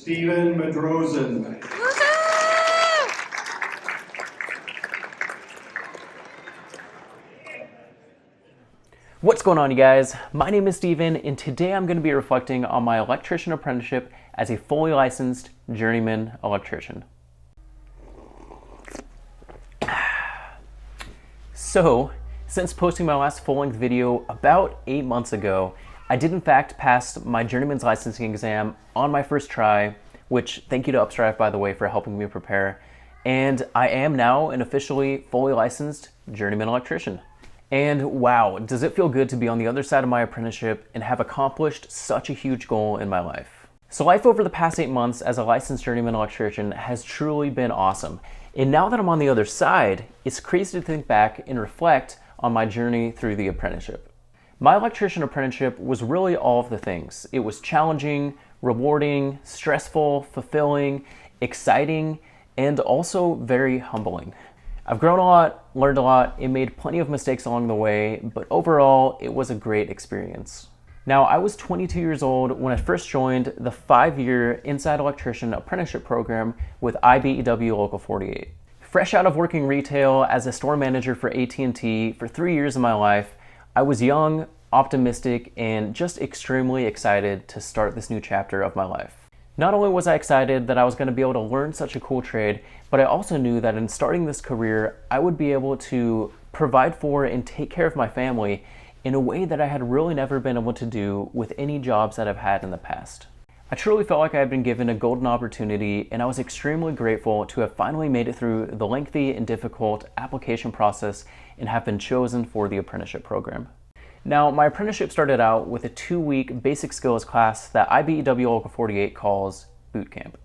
Steven Medrosen. What's going on, you guys? My name is Steven, and today I'm going to be reflecting on my electrician apprenticeship as a fully licensed journeyman electrician. So, since posting my last full-length video about 8 months ago, I did in fact pass my journeyman's licensing exam on my first try, which thank you to Upstrive, by the way, for helping me prepare. And I am now an officially fully licensed journeyman electrician. And wow, does it feel good to be on the other side of my apprenticeship and have accomplished such a huge goal in my life. So life over the past 8 months as a licensed journeyman electrician has truly been awesome. And now that I'm on the other side, it's crazy to think back and reflect on my journey through the apprenticeship. My electrician apprenticeship was really all of the things. It was challenging, rewarding, stressful, fulfilling, exciting, and also very humbling. I've grown a lot, learned a lot, and made plenty of mistakes along the way, but overall, it was a great experience. Now, I was 22 years old when I first joined the 5-year Inside Electrician Apprenticeship Program with IBEW Local 48. Fresh out of working retail as a store manager for AT&T for 3 years of my life, I was young, optimistic, and just extremely excited to start this new chapter of my life. Not only was I excited that I was going to be able to learn such a cool trade, but I also knew that in starting this career, I would be able to provide for and take care of my family in a way that I had really never been able to do with any jobs that I've had in the past. I truly felt like I had been given a golden opportunity, and I was extremely grateful to have finally made it through the lengthy and difficult application process and have been chosen for the apprenticeship program. Now, my apprenticeship started out with a 2-week basic skills class that IBEW Local 48 calls boot camp.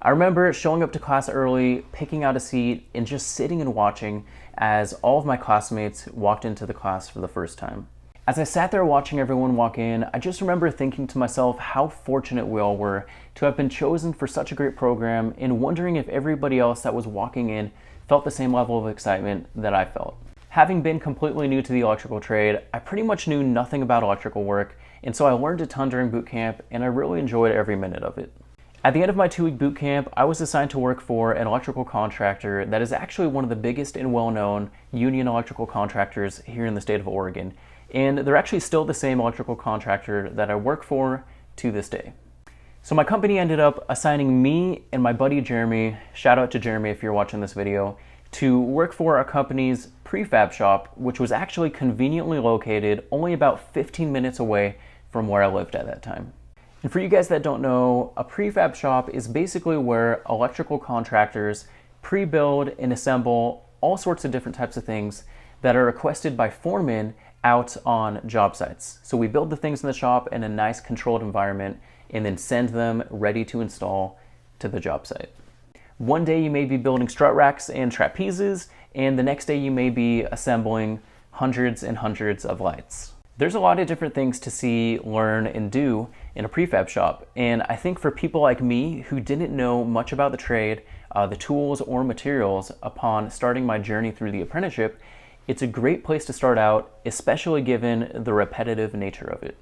I remember showing up to class early, picking out a seat, and just sitting and watching as all of my classmates walked into the class for the first time. As I sat there watching everyone walk in, I just remember thinking to myself how fortunate we all were to have been chosen for such a great program, and wondering if everybody else that was walking in felt the same level of excitement that I felt. Having been completely new to the electrical trade, I pretty much knew nothing about electrical work, and so I learned a ton during boot camp, and I really enjoyed every minute of it. At the end of my 2-week boot camp, I was assigned to work for an electrical contractor that is actually one of the biggest and well-known union electrical contractors here in the state of Oregon, and they're actually still the same electrical contractor that I work for to this day. So my company ended up assigning me and my buddy Jeremy, shout out to Jeremy if you're watching this video, to work for our company's prefab shop, which was actually conveniently located only about 15 minutes away from where I lived at that time. And for you guys that don't know, a prefab shop is basically where electrical contractors pre-build and assemble all sorts of different types of things that are requested by foremen out on job sites. So we build the things in the shop in a nice controlled environment and then send them ready to install to the job site. One day you may be building strut racks and trapezes, and the next day you may be assembling hundreds and hundreds of lights. There's a lot of different things to see, learn, and do in a prefab shop, and I think for people like me who didn't know much about the trade, the tools or materials upon starting my journey through the apprenticeship, it's a great place to start out, especially given the repetitive nature of it.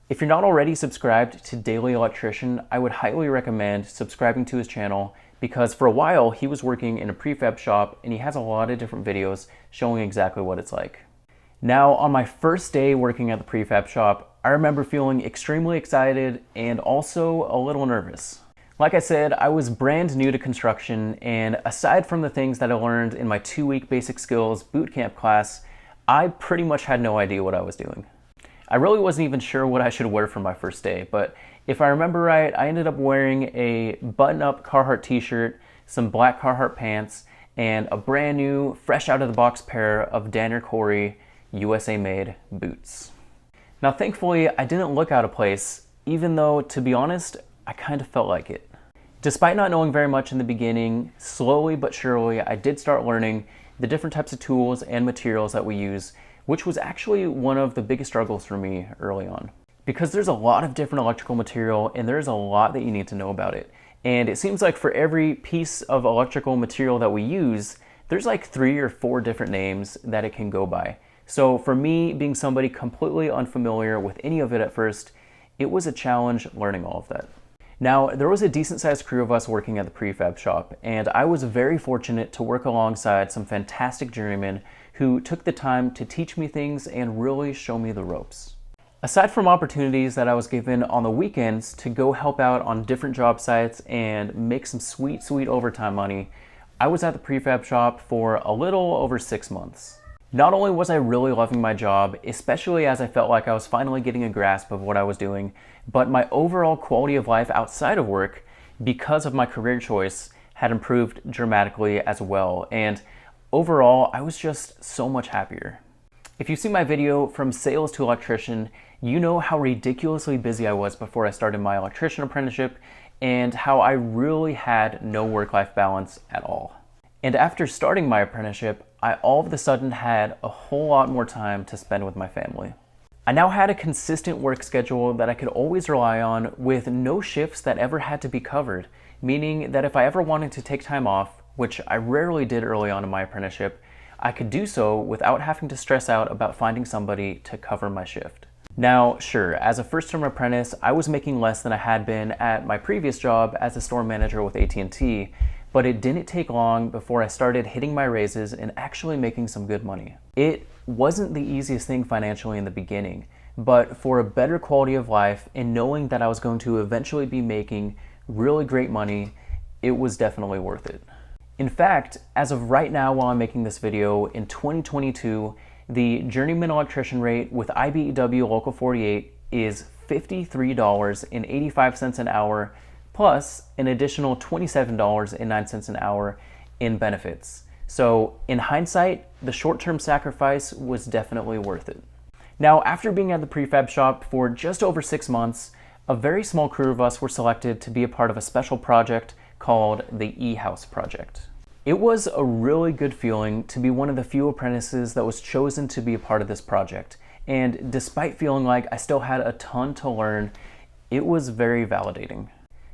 If you're not already subscribed to Daily Electrician, I would highly recommend subscribing to his channel, because for a while he was working in a prefab shop and he has a lot of different videos showing exactly what it's like. Now, on my first day working at the prefab shop, I remember feeling extremely excited and also a little nervous. Like I said, I was brand new to construction, and aside from the things that I learned in my 2-week basic skills boot camp class, I pretty much had no idea what I was doing. I really wasn't even sure what I should wear for my first day, but if I remember right, I ended up wearing a button-up Carhartt t-shirt, some black Carhartt pants, and a brand new, fresh out of the box pair of Danner Corey USA-made boots. Now thankfully, I didn't look out of place, even though, to be honest, I kind of felt like it. Despite not knowing very much in the beginning, slowly but surely, I did start learning the different types of tools and materials that we use, which was actually one of the biggest struggles for me early on. Because there's a lot of different electrical material and there's a lot that you need to know about it. And it seems like for every piece of electrical material that we use, there's like 3 or 4 different names that it can go by. So for me, being somebody completely unfamiliar with any of it at first, it was a challenge learning all of that. Now, there was a decent sized crew of us working at the prefab shop, and I was very fortunate to work alongside some fantastic journeymen who took the time to teach me things and really show me the ropes. Aside from opportunities that I was given on the weekends to go help out on different job sites and make some sweet, sweet overtime money, I was at the prefab shop for a little over 6 months. Not only was I really loving my job, especially as I felt like I was finally getting a grasp of what I was doing, but my overall quality of life outside of work, because of my career choice, had improved dramatically as well. And overall, I was just so much happier. If you see my video from sales to electrician, you know how ridiculously busy I was before I started my electrician apprenticeship and how I really had no work-life balance at all. And after starting my apprenticeship, I all of a sudden had a whole lot more time to spend with my family. I now had a consistent work schedule that I could always rely on with no shifts that ever had to be covered, meaning that if I ever wanted to take time off, which I rarely did early on in my apprenticeship, I could do so without having to stress out about finding somebody to cover my shift. Now, sure, as a first-term apprentice, I was making less than I had been at my previous job as a store manager with AT&T, but it didn't take long before I started hitting my raises and actually making some good money. It wasn't the easiest thing financially in the beginning, but for a better quality of life and knowing that I was going to eventually be making really great money, it was definitely worth it. In fact, as of right now while I'm making this video, in 2022, the journeyman electrician rate with IBEW Local 48 is $53.85 an hour, plus an additional $27.09 an hour in benefits. So in hindsight, the short-term sacrifice was definitely worth it. Now, after being at the prefab shop for just over 6 months, a very small crew of us were selected to be a part of a special project called the E-House Project. It was a really good feeling to be one of the few apprentices that was chosen to be a part of this project. And despite feeling like I still had a ton to learn, it was very validating.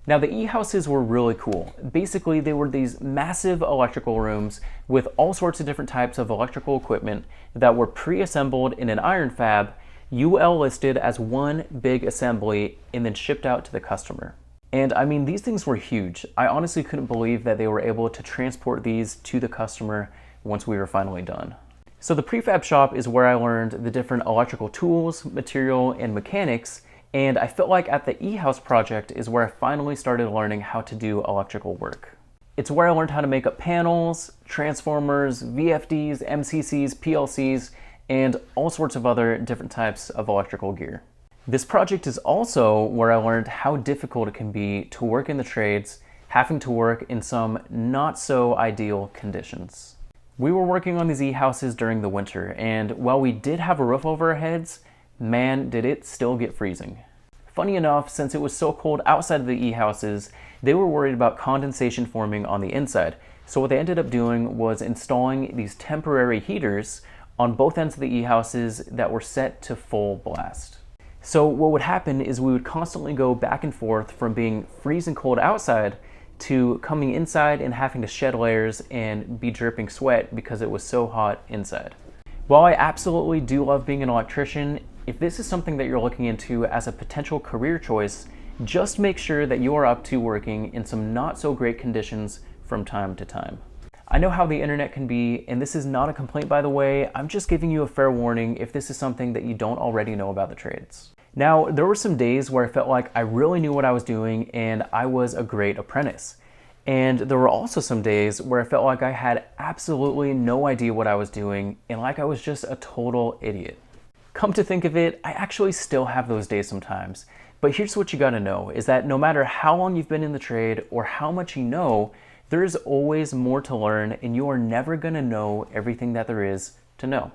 Now, the E-houses were really cool. Basically, they were these massive electrical rooms with all sorts of different types of electrical equipment that were pre-assembled in an iron fab, UL listed as one big assembly, and then shipped out to the customer. And I mean, these things were huge. I honestly couldn't believe that they were able to transport these to the customer once we were finally done. So the prefab shop is where I learned the different electrical tools, material, and mechanics, and I felt like at the E-House project is where I finally started learning how to do electrical work. It's where I learned how to make up panels, transformers, VFDs, MCCs, PLCs, and all sorts of other different types of electrical gear. This project is also where I learned how difficult it can be to work in the trades, having to work in some not so ideal conditions. We were working on these E-houses during the winter, and while we did have a roof over our heads, man, did it still get freezing. Funny enough, since it was so cold outside of the E-houses, they were worried about condensation forming on the inside. So what they ended up doing was installing these temporary heaters on both ends of the E-houses that were set to full blast. So what would happen is we would constantly go back and forth from being freezing cold outside to coming inside and having to shed layers and be dripping sweat because it was so hot inside. While I absolutely do love being an electrician, if this is something that you're looking into as a potential career choice, just make sure that you are up to working in some not so great conditions from time to time. I know how the internet can be, and this is not a complaint by the way, I'm just giving you a fair warning if this is something that you don't already know about the trades. Now, there were some days where I felt like I really knew what I was doing and I was a great apprentice. And there were also some days where I felt like I had absolutely no idea what I was doing and like I was just a total idiot. Come to think of it, I actually still have those days sometimes. But here's what you gotta know, is that no matter how long you've been in the trade or how much you know, there is always more to learn and you are never gonna know everything that there is to know.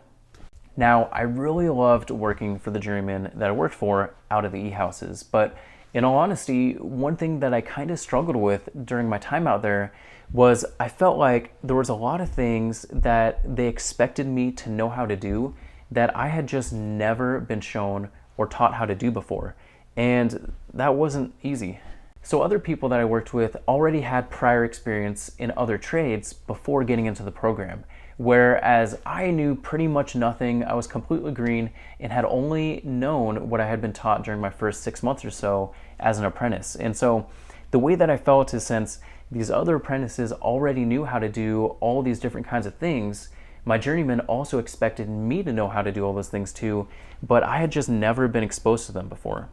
Now, I really loved working for the journeyman that I worked for out of the E-houses, but in all honesty, one thing that I kind of struggled with during my time out there was I felt like there was a lot of things that they expected me to know how to do that I had just never been shown or taught how to do before, and that wasn't easy. So other people that I worked with already had prior experience in other trades before getting into the program, whereas I knew pretty much nothing. I was completely green and had only known what I had been taught during my first 6 months or so as an apprentice. And so the way that I felt is, since these other apprentices already knew how to do all these different kinds of things, my journeyman also expected me to know how to do all those things too, but I had just never been exposed to them before.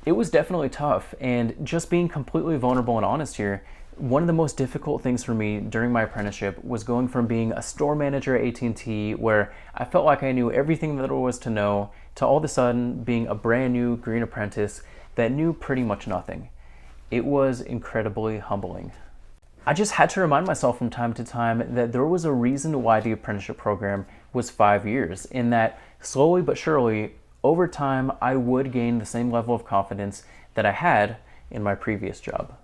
It was definitely tough, and just being completely vulnerable and honest here, one of the most difficult things for me during my apprenticeship was going from being a store manager at AT&T, where I felt like I knew everything that there was to know, to all of a sudden being a brand new green apprentice that knew pretty much nothing. It was incredibly humbling. I just had to remind myself from time to time that there was a reason why the apprenticeship program was 5 years, in that slowly but surely, over time, I would gain the same level of confidence that I had in my previous job.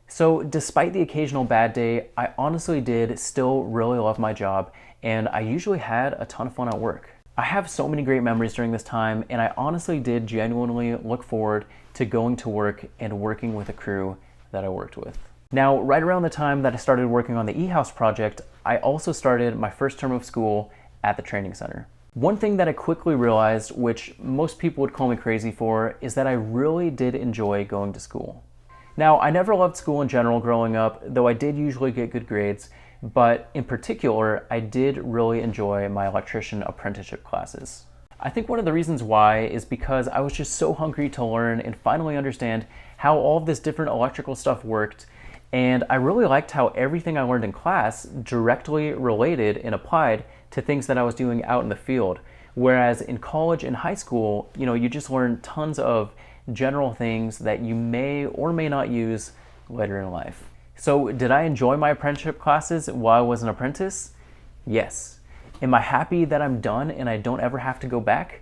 So despite the occasional bad day, I honestly did still really love my job, and I usually had a ton of fun at work. I have so many great memories during this time, and I honestly did genuinely look forward to going to work and working with a crew that I worked with. Now, right around the time that I started working on the e-house project, I also started my first term of school at the training center. One thing that I quickly realized, which most people would call me crazy for, is that I really did enjoy going to school. Now, I never loved school in general growing up, though I did usually get good grades, but in particular, I did really enjoy my electrician apprenticeship classes. I think one of the reasons why is because I was just so hungry to learn and finally understand how all of this different electrical stuff worked, and I really liked how everything I learned in class directly related and applied to things that I was doing out in the field. Whereas in college and high school, you just learn tons of general things that you may or may not use later in life. So did I enjoy my apprenticeship classes while I was an apprentice? Yes. Am I happy that I'm done and I don't ever have to go back?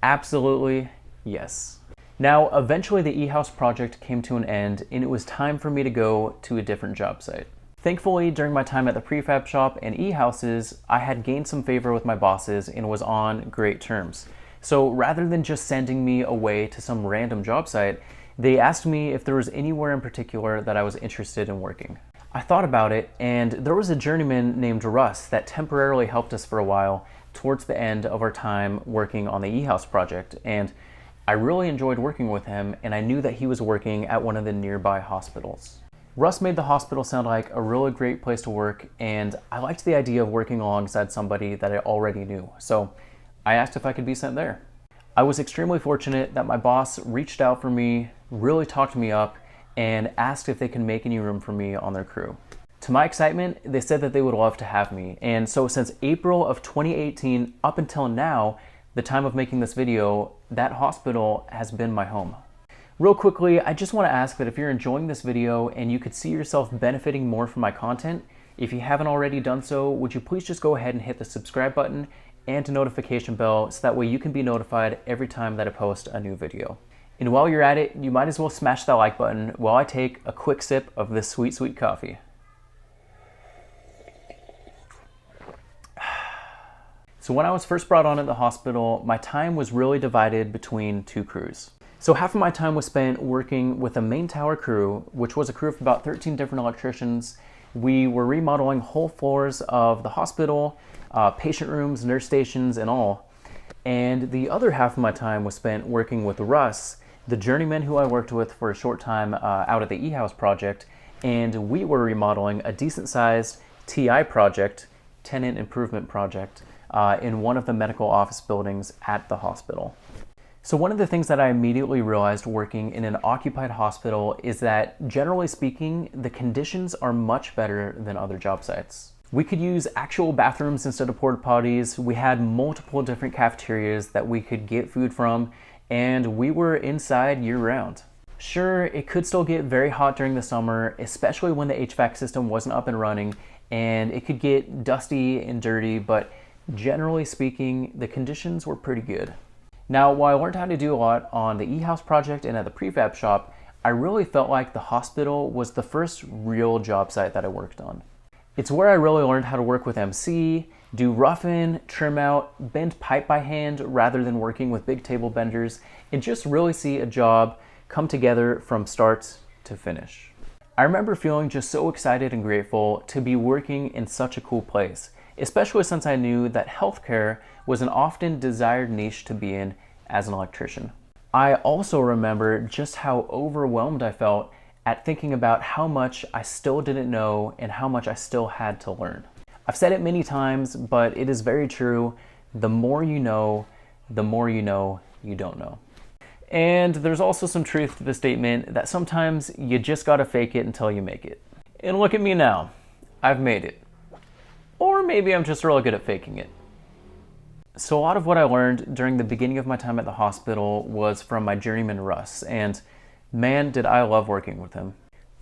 Absolutely yes. Now, eventually the e-house project came to an end, and it was time for me to go to a different job site. Thankfully, during my time at the prefab shop and e-houses, I had gained some favor with my bosses and was on great terms. So rather than just sending me away to some random job site, they asked me if there was anywhere in particular that I was interested in working. I thought about it, and there was a journeyman named Russ that temporarily helped us for a while towards the end of our time working on the e-house project, and I really enjoyed working with him, and I knew that he was working at one of the nearby hospitals. Russ made the hospital sound like a really great place to work, and I liked the idea of working alongside somebody that I already knew, so I asked if I could be sent there. I was extremely fortunate that my boss reached out for me, really talked me up, and asked if they could make any room for me on their crew. To my excitement, they said that they would love to have me, and so since April of 2018 up until now, the time of making this video, that hospital has been my home. Real quickly, I just want to ask that if you're enjoying this video and you could see yourself benefiting more from my content, if you haven't already done so, would you please just go ahead and hit the subscribe button and the notification bell so that way you can be notified every time that I post a new video. And while you're at it, you might as well smash that like button while I take a quick sip of this sweet, sweet coffee. So when I was first brought on at the hospital, my time was really divided between two crews. So half of my time was spent working with a main tower crew, which was a crew of about 13 different electricians. We were remodeling whole floors of the hospital, patient rooms, nurse stations, and all. And the other half of my time was spent working with Russ, the journeyman who I worked with for a short time out at the e-house project, and we were remodeling a decent-sized TI project, tenant improvement project, in one of the medical office buildings at the hospital. So one of the things that I immediately realized working in an occupied hospital is that, generally speaking, the conditions are much better than other job sites. We could use actual bathrooms instead of porta potties. We had multiple different cafeterias that we could get food from, and we were inside year-round. Sure, it could still get very hot during the summer, especially when the HVAC system wasn't up and running, and it could get dusty and dirty, but generally speaking, the conditions were pretty good. Now, while I learned how to do a lot on the e-house project and at the prefab shop, I really felt like the hospital was the first real job site that I worked on. It's where I really learned how to work with MC, do rough-in, trim out, bend pipe by hand rather than working with big table benders, and just really see a job come together from start to finish. I remember feeling just so excited and grateful to be working in such a cool place, especially since I knew that healthcare was an often desired niche to be in as an electrician. I also remember just how overwhelmed I felt at thinking about how much I still didn't know and how much I still had to learn. I've said it many times, but it is very true. The more you know you don't know. And there's also some truth to the statement that sometimes you just gotta fake it until you make it. And look at me now. I've made it. Or maybe I'm just really good at faking it. So a lot of what I learned during the beginning of my time at the hospital was from my journeyman Russ, and man, did I love working with him.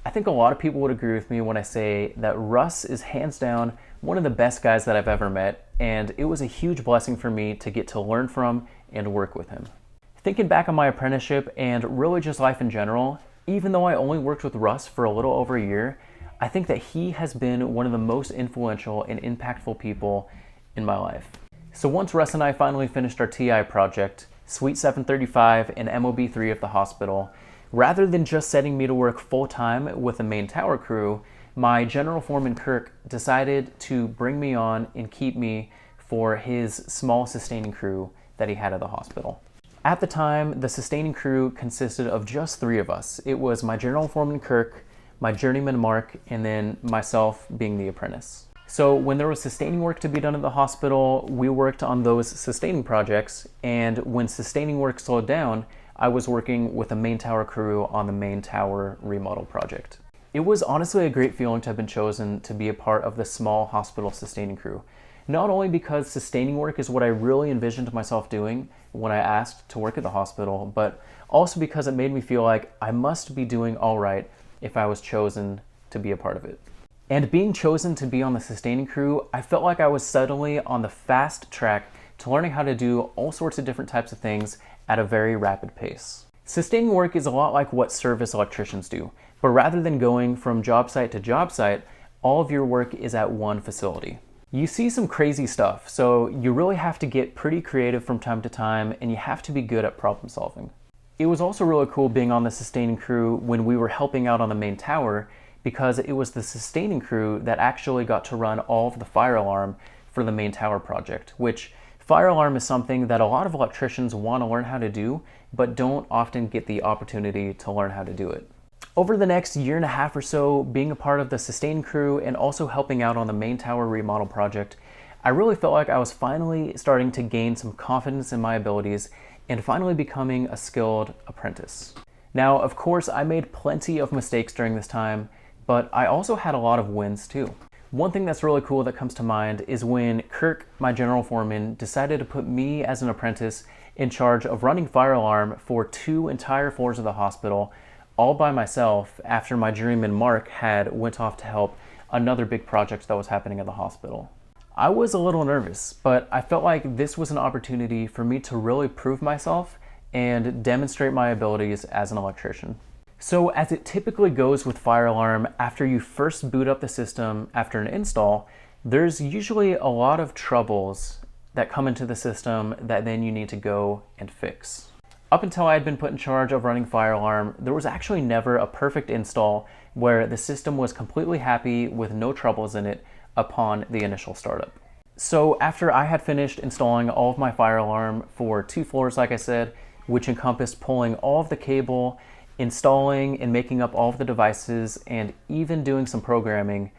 I think a lot of people would agree with me when I say that Russ is hands down one of the best guys that I've ever met, and it was a huge blessing for me to get to learn from and work with him. Thinking back on my apprenticeship and really just life in general, even though I only worked with Russ for a little over a year, I think that he has been one of the most influential and impactful people in my life. So once Russ and I finally finished our TI project, Suite 735 and MOB3 of the hospital, rather than just setting me to work full-time with the main tower crew, my general foreman Kirk decided to bring me on and keep me for his small sustaining crew that he had at the hospital. At the time, the sustaining crew consisted of just 3 of us. It was my general foreman Kirk, my journeyman Mark, and then myself being the apprentice. So when there was sustaining work to be done at the hospital, we worked on those sustaining projects, and when sustaining work slowed down, I was working with the main tower crew on the main tower remodel project. It was honestly a great feeling to have been chosen to be a part of the small hospital sustaining crew. Not only because sustaining work is what I really envisioned myself doing when I asked to work at the hospital, but also because it made me feel like I must be doing all right if I was chosen to be a part of it. And being chosen to be on the sustaining crew, I felt like I was suddenly on the fast track to learning how to do all sorts of different types of things at a very rapid pace. Sustaining work is a lot like what service electricians do, but rather than going from job site to job site, all of your work is at one facility. You see some crazy stuff, so you really have to get pretty creative from time to time, and you have to be good at problem solving. It was also really cool being on the sustaining crew when we were helping out on the main tower, because it was the sustaining crew that actually got to run all of the fire alarm for the main tower project, which fire alarm is something that a lot of electricians want to learn how to do, but don't often get the opportunity to learn how to do it. Over the next year and a half or so, being a part of the sustaining crew and also helping out on the main tower remodel project, I really felt like I was finally starting to gain some confidence in my abilities and finally becoming a skilled apprentice. Now, of course, I made plenty of mistakes during this time, but I also had a lot of wins too. One thing that's really cool that comes to mind is when Kirk, my general foreman, decided to put me as an apprentice in charge of running fire alarm for 2 entire floors of the hospital, all by myself after my journeyman Mark had went off to help another big project that was happening at the hospital. I was a little nervous, but I felt like this was an opportunity for me to really prove myself and demonstrate my abilities as an electrician. So as it typically goes with fire alarm, after you first boot up the system after an install, there's usually a lot of troubles that come into the system that then you need to go and fix. Up until I had been put in charge of running fire alarm, there was actually never a perfect install where the system was completely happy with no troubles in it upon the initial startup. So after I had finished installing all of my fire alarm for 2 floors, like I said, which encompassed pulling all of the cable, installing and making up all of the devices, and even doing some programming,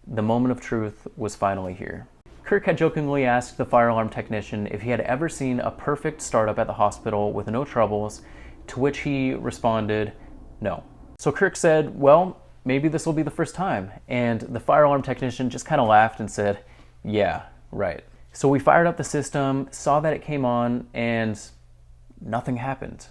the moment of truth was finally here. Kirk had jokingly asked the fire alarm technician if he had ever seen a perfect startup at the hospital with no troubles, to which he responded, no. So Kirk said, well, maybe this will be the first time. And the fire alarm technician just kind of laughed and said, yeah, right. So we fired up the system, saw that it came on, and nothing happened.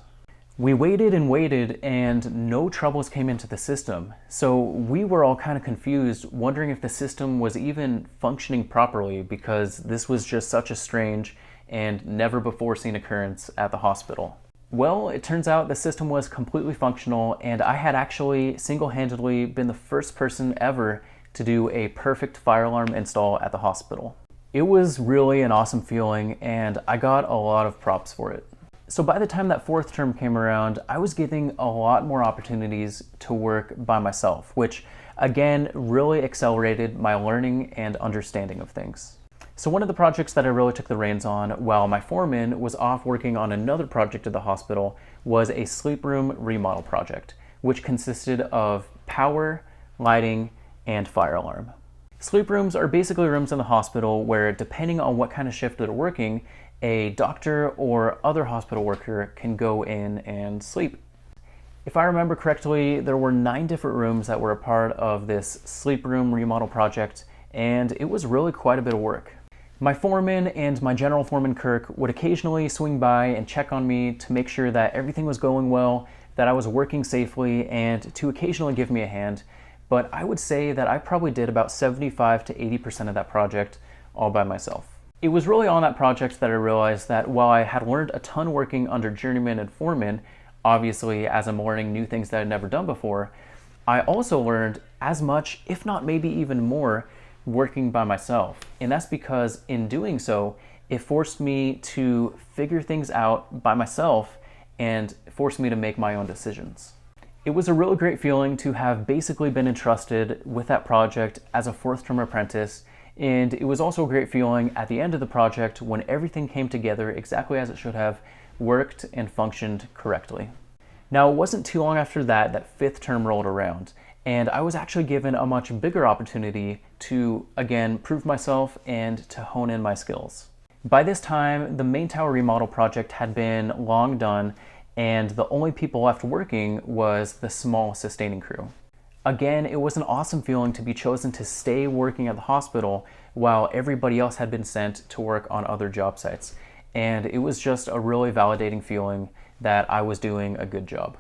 We waited and waited, and no troubles came into the system. So we were all kind of confused, wondering if the system was even functioning properly, because this was just such a strange and never before seen occurrence at the hospital. Well, it turns out the system was completely functional, and I had actually single-handedly been the first person ever to do a perfect fire alarm install at the hospital. It was really an awesome feeling, and I got a lot of props for it. So by the time that 4th term came around, I was getting a lot more opportunities to work by myself, which again really accelerated my learning and understanding of things. So one of the projects that I really took the reins on while my foreman was off working on another project at the hospital was a sleep room remodel project, which consisted of power, lighting, and fire alarm. Sleep rooms are basically rooms in the hospital where, depending on what kind of shift they're working, a doctor or other hospital worker can go in and sleep. If I remember correctly, there were 9 different rooms that were a part of this sleep room remodel project, and it was really quite a bit of work. My foreman and my general foreman Kirk would occasionally swing by and check on me to make sure that everything was going well, that I was working safely, and to occasionally give me a hand. But I would say that I probably did about 75 to 80% of that project all by myself. It was really on that project that I realized that while I had learned a ton working under Journeyman and foreman, obviously as I'm learning new things that I'd never done before, I also learned as much, if not maybe even more, working by myself. And that's because in doing so, it forced me to figure things out by myself and forced me to make my own decisions. It was a really great feeling to have basically been entrusted with that project as a 4th-term apprentice, and it was also a great feeling at the end of the project when everything came together exactly as it should have, worked and functioned correctly. Now, it wasn't too long after that that 5th term rolled around, and I was actually given a much bigger opportunity to, again, prove myself and to hone in my skills. By this time, the main tower remodel project had been long done, and the only people left working was the small sustaining crew. Again, it was an awesome feeling to be chosen to stay working at the hospital while everybody else had been sent to work on other job sites. And it was just a really validating feeling that I was doing a good job.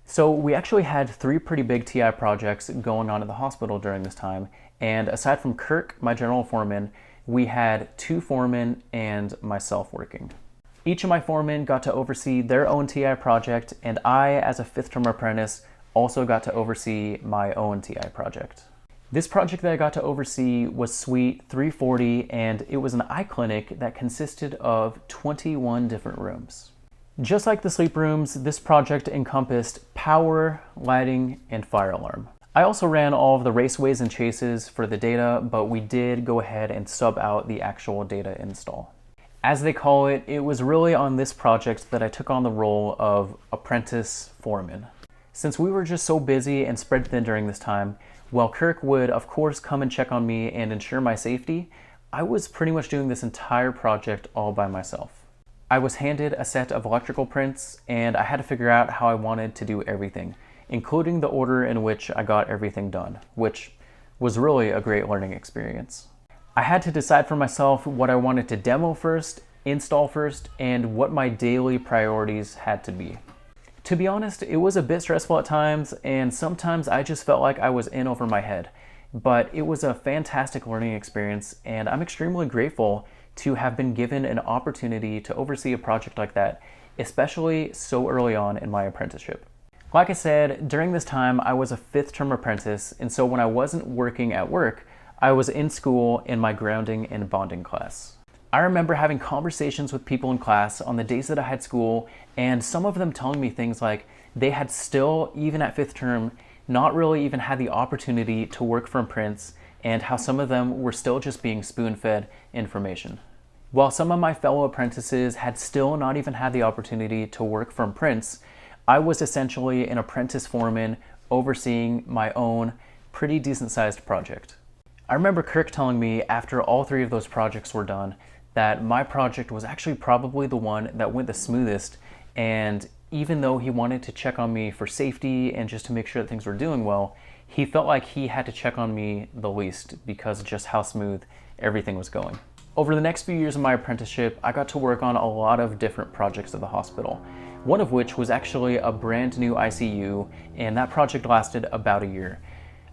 So we actually had 3 pretty big TI projects going on at the hospital during this time, and aside from Kirk, my general foreman, we had 2 foremen and myself working. Each of my foremen got to oversee their own TI project, and I, as a 5th-term apprentice, also got to oversee my own TI project. This project that I got to oversee was Suite 340, and it was an eye clinic that consisted of 21 different rooms. Just like the sleep rooms, this project encompassed power, lighting, and fire alarm. I also ran all of the raceways and chases for the data, but we did go ahead and sub out the actual data install. As they call it, it was really on this project that I took on the role of apprentice foreman. Since we were just so busy and spread thin during this time, while Kirk would of course come and check on me and ensure my safety, I was pretty much doing this entire project all by myself. I was handed a set of electrical prints, and I had to figure out how I wanted to do everything, including the order in which I got everything done, which was really a great learning experience. I had to decide for myself what I wanted to demo first, install first, and what my daily priorities had to be. To be honest, it was a bit stressful at times, and sometimes I just felt like I was in over my head. But it was a fantastic learning experience, and I'm extremely grateful to have been given an opportunity to oversee a project like that, especially so early on in my apprenticeship. Like I said, during this time I was a 5th-term apprentice, and so when I wasn't working at work, I was in school in my grounding and bonding class. I remember having conversations with people in class on the days that I had school, and some of them telling me things like they had still, even at 5th term, not really even had the opportunity to work from prints, and how some of them were still just being spoon-fed information. While some of my fellow apprentices had still not even had the opportunity to work from prints, I was essentially an apprentice foreman overseeing my own pretty decent-sized project. I remember Kirk telling me after all 3 of those projects were done that my project was actually probably the one that went the smoothest, and even though he wanted to check on me for safety and just to make sure that things were doing well, he felt like he had to check on me the least because of just how smooth everything was going. Over the next few years of my apprenticeship, I got to work on a lot of different projects at the hospital, one of which was actually a brand new ICU, and that project lasted about a year.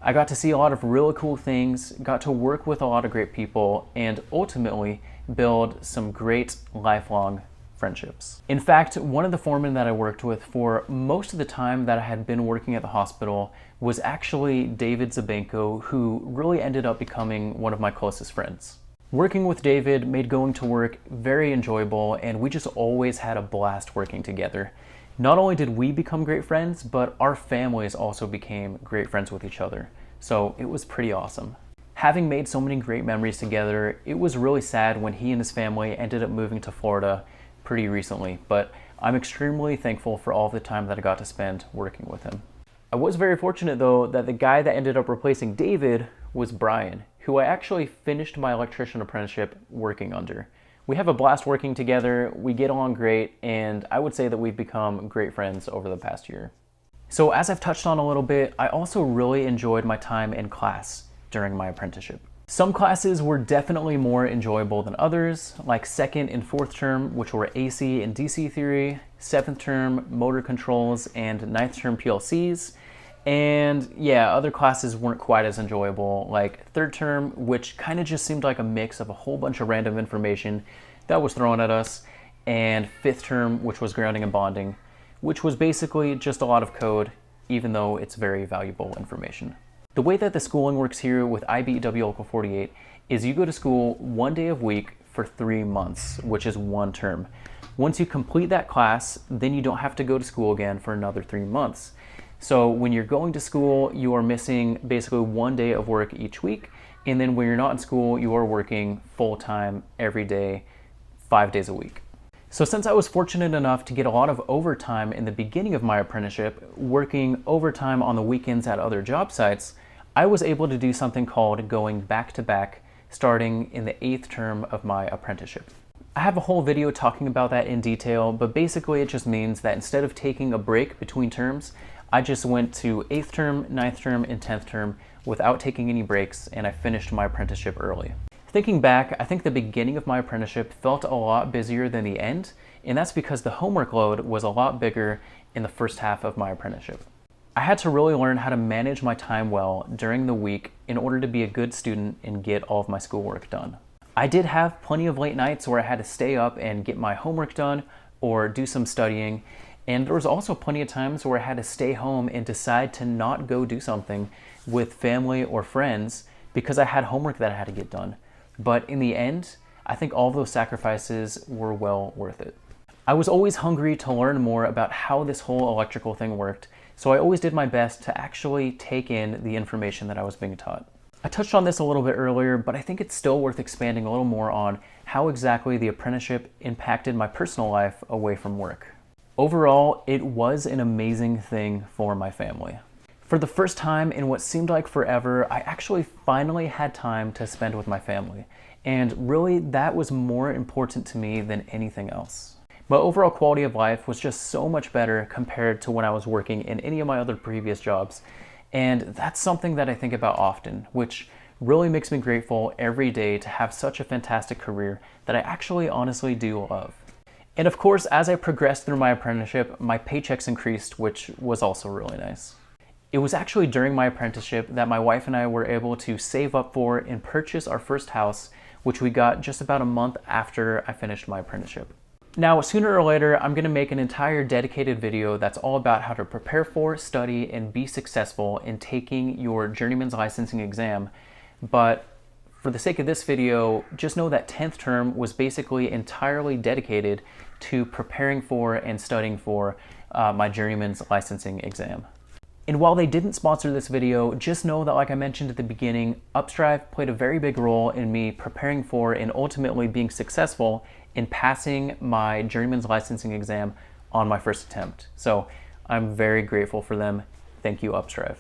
I got to see a lot of really cool things, got to work with a lot of great people, and ultimately build some great lifelong friendships. In fact, one of the foremen that I worked with for most of the time that I had been working at the hospital was actually David Zabenko, who really ended up becoming one of my closest friends. Working with David made going to work very enjoyable, and we just always had a blast working together. Not only did we become great friends, but our families also became great friends with each other. So it was pretty awesome. having made so many great memories together, it was really sad when he and his family ended up moving to Florida pretty recently, but I'm extremely thankful for all of the time that I got to spend working with him. I was very fortunate though that the guy that ended up replacing David was Brian, who I actually finished my electrician apprenticeship working under. We have a blast working together, we get along great, and I would say that we've become great friends over the past year. So as I've touched on a little bit, I also really enjoyed my time in class during my apprenticeship. Some classes were definitely more enjoyable than others, like second and fourth term, which were AC and DC theory, seventh term, motor controls, and ninth term PLCs. And yeah, other classes weren't quite as enjoyable, like third term, which kind of just seemed like a mix of a whole bunch of random information that was thrown at us, and fifth term, which was grounding and bonding, which was basically just a lot of code, even though it's very valuable information. The way that the schooling works here with IBEW Local 48 is you go to school 1 day a week for 3 months, which is 1 term. Once you complete that class, then you don't have to go to school again for another 3 months. So when you're going to school, you are missing basically 1 day of work each week. And then when you're not in school, you are working full-time every day, 5 days a week. So since I was fortunate enough to get a lot of overtime in the beginning of my apprenticeship, working overtime on the weekends at other job sites, I was able to do something called going back-to-back starting in the 8th term of my apprenticeship. I have a whole video talking about that in detail, but basically it just means that instead of taking a break between terms, I just went to 8th term, 9th term, and 10th term without taking any breaks, and I finished my apprenticeship early. Thinking back, I think the beginning of my apprenticeship felt a lot busier than the end, and that's because the homework load was a lot bigger in the first half of my apprenticeship. I had to really learn how to manage my time well during the week in order to be a good student and get all of my schoolwork done. I did have plenty of late nights where I had to stay up and get my homework done or do some studying, and there was also plenty of times where I had to stay home and decide to not go do something with family or friends because I had homework that I had to get done. But in the end, I think all of those sacrifices were well worth it. I was always hungry to learn more about how this whole electrical thing worked, so I always did my best to actually take in the information that I was being taught. I touched on this a little bit earlier, but I think it's still worth expanding a little more on how exactly the apprenticeship impacted my personal life away from work. Overall, it was an amazing thing for my family. For the first time in what seemed like forever, I actually finally had time to spend with my family. And really, that was more important to me than anything else. My overall quality of life was just so much better compared to when I was working in any of my other previous jobs. And that's something that I think about often, which really makes me grateful every day to have such a fantastic career that I actually honestly do love. And of course, as I progressed through my apprenticeship, my paychecks increased, which was also really nice. It was actually during my apprenticeship that my wife and I were able to save up for and purchase our first house, which we got just about a month after I finished my apprenticeship. Now, sooner or later, I'm going to make an entire dedicated video that's all about how to prepare for, study, and be successful in taking your journeyman's licensing exam. But for the sake of this video, just know that 10th term was basically entirely dedicated to preparing for and studying for my journeyman's licensing exam. And while they didn't sponsor this video, just know that, like I mentioned at the beginning, Upstrive played a very big role in me preparing for and ultimately being successful in passing my journeyman's licensing exam on my first attempt. So I'm very grateful for them. Thank you, Upstrive.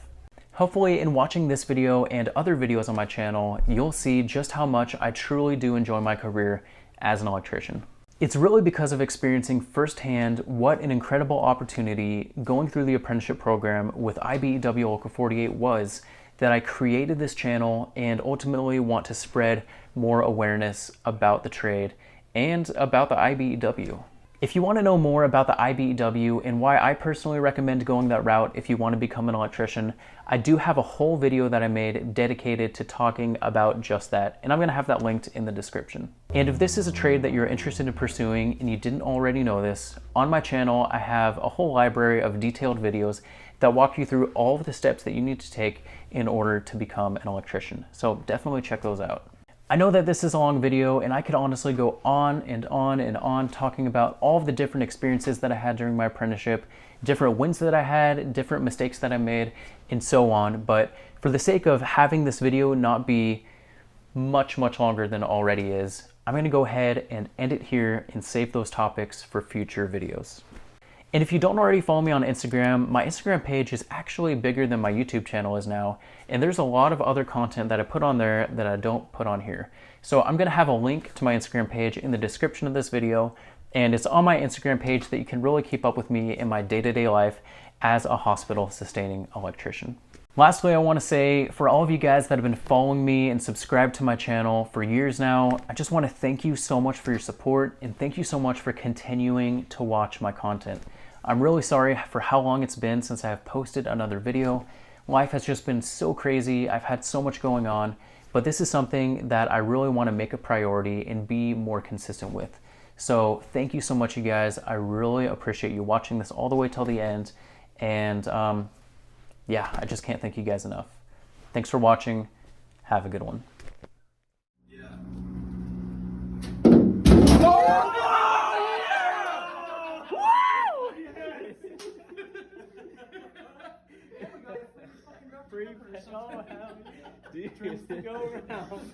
Hopefully, in watching this video and other videos on my channel, you'll see just how much I truly do enjoy my career as an electrician. It's really because of experiencing firsthand what an incredible opportunity going through the apprenticeship program with IBEW Local 48 was that I created this channel and ultimately want to spread more awareness about the trade and about the IBEW. If you want to know more about the IBEW and why I personally recommend going that route if you want to become an electrician, I do have a whole video that I made dedicated to talking about just that, and I'm going to have that linked in the description. And if this is a trade that you're interested in pursuing and you didn't already know this, on my channel I have a whole library of detailed videos that walk you through all of the steps that you need to take in order to become an electrician. So definitely check those out. I know that this is a long video and I could honestly go on and on and on talking about all of the different experiences that I had during my apprenticeship, different wins that I had, different mistakes that I made, and so on. But for the sake of having this video not be much longer than it already is, I'm going to go ahead and end it here and save those topics for future videos. And if you don't already follow me on Instagram, my Instagram page is actually bigger than my YouTube channel is now, and there's a lot of other content that I put on there that I don't put on here. So I'm going to have a link to my Instagram page in the description of this video, and it's on my Instagram page that you can really keep up with me in my day-to-day life as a hospital sustaining electrician. Lastly, I want to say, for all of you guys that have been following me and subscribed to my channel for years now, I just want to thank you so much for your support, and thank you so much for continuing to watch my content. I'm really sorry for how long it's been since I have posted another video. Life has just been so crazy. I've had so much going on, but this is something that I really want to make a priority and be more consistent with. So thank you so much, you guys. I really appreciate you watching this all the way till the end. And yeah, I just can't thank you guys enough. Thanks for watching. Have a good one. Yeah. Free, oh, dude, go around.